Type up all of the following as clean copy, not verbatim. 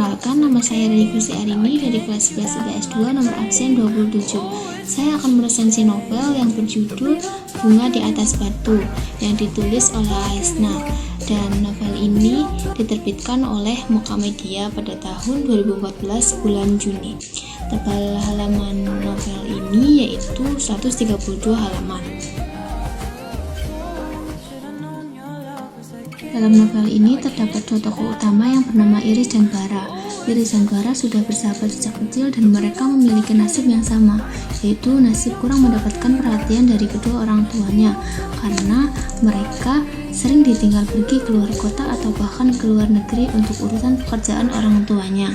Perkenalkan, nama saya Rani Gusti Arini dari kelas 11 IPS 2 nomor absen 27. Saya akan meresensi novel yang berjudul Bunga di Atas Batu yang ditulis oleh Aisna, dan novel ini diterbitkan oleh Mukamedia pada tahun 2014 bulan Juni. Tebal halaman novel ini yaitu 132 halaman. Dalam novel ini terdapat dua tokoh utama yang bernama Iris dan Bara. Iris dan Bara sudah bersahabat sejak kecil dan mereka memiliki nasib yang sama, yaitu nasib kurang mendapatkan perhatian dari kedua orang tuanya karena mereka sering ditinggal pergi keluar kota atau bahkan ke luar negeri untuk urusan pekerjaan orang tuanya.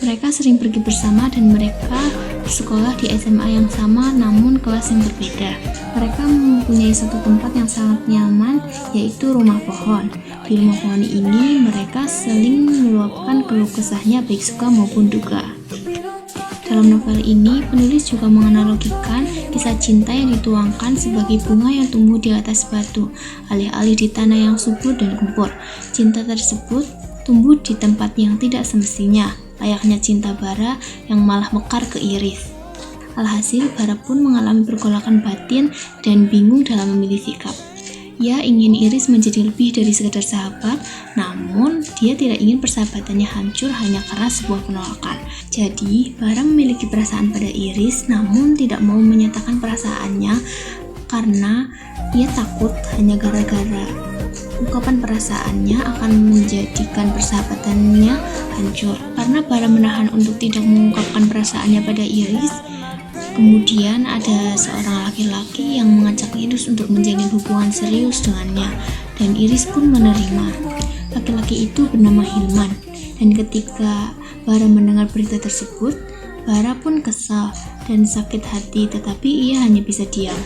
Mereka sering pergi bersama dan mereka bersekolah di SMA yang sama namun kelas yang berbeda. Mereka mempunyai satu tempat yang sangat nyaman, yaitu rumah pohon. Di rumah pohon ini mereka saling meluapkan keluh kesahnya baik suka maupun duka. Dalam novel ini, penulis juga menganalogikan kisah cinta yang dituangkan sebagai bunga yang tumbuh di atas batu, alih-alih di tanah yang subur dan gempur. Cinta tersebut tumbuh di tempat yang tidak semestinya, layaknya cinta Bara yang malah mekar ke Iris. Alhasil, Bara pun mengalami pergolakan batin dan bingung dalam memilih sikap. Ia ingin Iris menjadi lebih dari sekedar sahabat, namun dia tidak ingin persahabatannya hancur hanya karena sebuah penolakan. Jadi, Bara memiliki perasaan pada Iris, namun tidak mau menyatakan perasaannya karena ia takut hanya gara-gara ungkapan perasaannya akan menjadikan persahabatannya hancur. Karena Bara menahan untuk tidak mengungkapkan perasaannya pada Iris, kemudian ada seorang laki-laki yang mengajak Iris untuk menjalin hubungan serius dengannya, dan Iris pun menerima. Laki-laki itu bernama Hilman, dan ketika Bara mendengar berita tersebut, Bara pun kesal dan sakit hati, tetapi ia hanya bisa diam.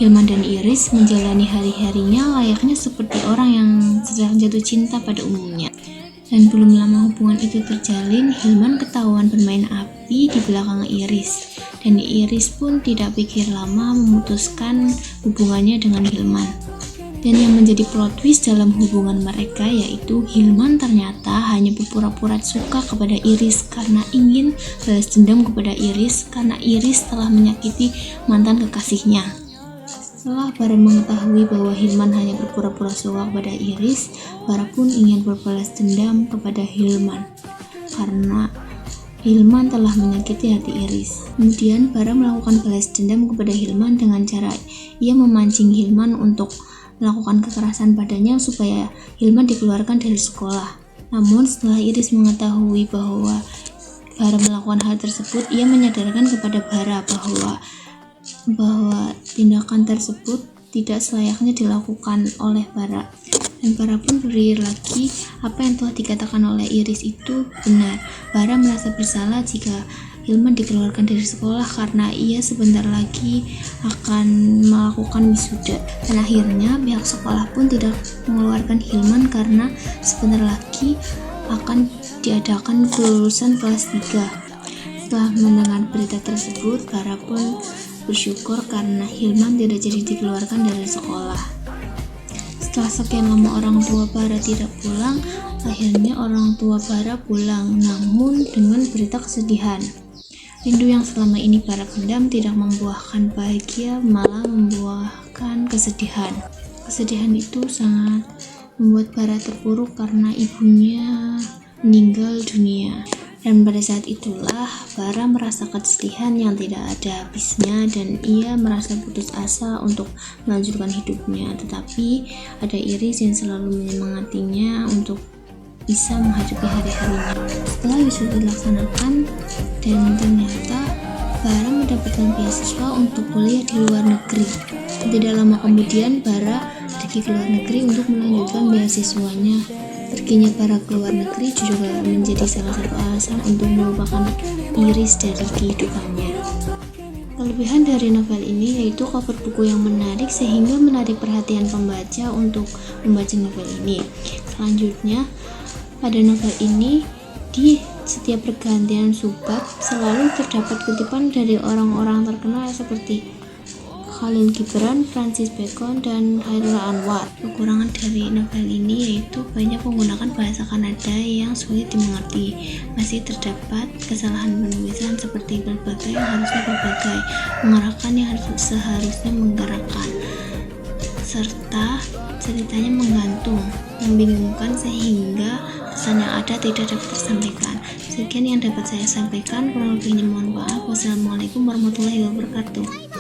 Hilman dan Iris menjalani hari-harinya layaknya seperti orang yang sedang jatuh cinta pada umumnya. Dan belum lama hubungan itu terjalin, Hilman ketahuan bermain api di belakang Iris. Dan Iris pun tidak pikir lama memutuskan hubungannya dengan Hilman. Dan yang menjadi plot twist dalam hubungan mereka yaitu Hilman ternyata hanya berpura-pura suka kepada Iris karena ingin balas dendam kepada Iris karena Iris telah menyakiti mantan kekasihnya. Setelah Bara mengetahui bahwa Hilman hanya berpura-pura suka kepada Iris, Bara pun ingin berbalas dendam kepada Hilman karena Hilman telah menyakiti hati Iris. Kemudian Bara melakukan balas dendam kepada Hilman dengan cara ia memancing Hilman untuk melakukan kekerasan padanya supaya Hilman dikeluarkan dari sekolah. Namun setelah Iris mengetahui bahwa Bara melakukan hal tersebut, ia menyadarkan kepada Bara bahwa tindakan tersebut tidak selayaknya dilakukan oleh Bara. Dan Bara pun berpikir lagi apa yang telah dikatakan oleh Iris itu benar. Bara merasa bersalah jika Hilman dikeluarkan dari sekolah karena ia sebentar lagi akan melakukan wisuda. Dan akhirnya pihak sekolah pun tidak mengeluarkan Hilman karena sebentar lagi akan diadakan kelulusan kelas 3. Setelah mendengar berita tersebut, Bara pun bersyukur karena Hilman tidak jadi dikeluarkan dari sekolah. Setelah sekian lama orang tua Bara tidak pulang, akhirnya orang tua Bara pulang, namun dengan berita kesedihan. Rindu yang selama ini Bara pendam tidak membuahkan bahagia, malah membuahkan kesedihan. Kesedihan itu sangat membuat Bara terpuruk karena ibunya meninggal dunia. Dan pada saat itulah Bara merasa kesedihan yang tidak ada habisnya dan ia merasa putus asa untuk melanjutkan hidupnya. Tetapi ada Iris yang selalu menyemangatinya untuk bisa menghadapi hari-harinya. Setelah wisuda dilaksanakan dan ternyata Bara mendapatkan beasiswa untuk kuliah di luar negeri. Tidak lama kemudian Bara pergi ke luar negeri untuk melanjutkan beasiswanya. Perginya Bara ke luar negeri juga menjadi salah satu alasan untuk melupakan Iris dari kehidupannya. Kelebihan dari novel ini yaitu cover buku yang menarik sehingga menarik perhatian pembaca untuk membaca novel ini. Selanjutnya, pada novel ini di setiap pergantian subbab selalu terdapat kutipan dari orang-orang terkenal seperti Khalil Gibran, Francis Bacon, dan Khairul Anwar. Kekurangan dari novel ini yaitu banyak menggunakan bahasa Kanada yang sulit dimengerti. Masih terdapat kesalahan penulisan seperti berbagai yang harusnya berbagai, mengarahkan yang seharusnya menggerakkan, serta ceritanya menggantung, membingungkan sehingga pesan yang ada tidak dapat tersampaikan. Sekian yang dapat saya sampaikan, kurang lebihnya mohon maaf. Wassalamualaikum warahmatullahi wabarakatuh.